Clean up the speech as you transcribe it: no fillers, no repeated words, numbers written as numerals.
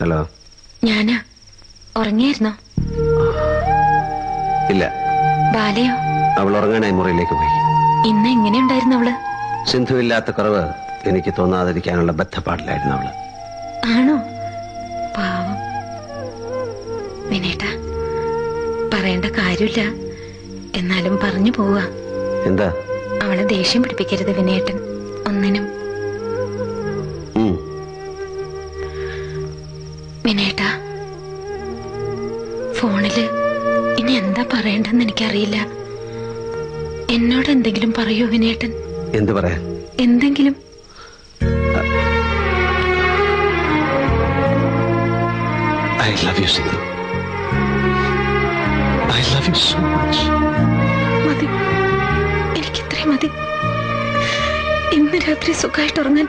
Hello. ഞാനാ. ഉറങ്ങിയായിരുന്നോ? ഇല്ല. ബാലയോ? അവൾ ഉറങ്ങാനായി മുറിയിലേക്ക് പോയി. ഇന്ന് എങ്ങനെയുണ്ടായിരുന്നു അവള്? സിന്ധു ഇല്ലാത്ത കുറവ് എനിക്ക് തോന്നാതിരിക്കാനുള്ള ബദ്ധപ്പാടിലായിരുന്നു അവള്. ആണോ? പാവം. വിനേട്ടാ, പറയേണ്ട കാര്യമില്ല, എന്നാലും പറഞ്ഞു പോവാ. എന്താ? അവളെ ദേഷ്യം പിടിപ്പിക്കരുത് വിനേട്ടൻ, ഒന്നിനും. വിനേട്ടാ, ഫോണില് ഇനി എന്താ പറയണ്ടെന്ന് എനിക്കറിയില്ല. എന്നോട് എന്തെങ്കിലും പറയൂ വിനേട്ടൻ. എന്ത് പറയാൻ? എന്തെങ്കിലും. I love you, Sindhu. I love you so much. മതി, എനിക്കിത്രയും മതി. ഇന്ന് രാത്രി സുഖമായിട്ട് ഉറങ്ങാൻ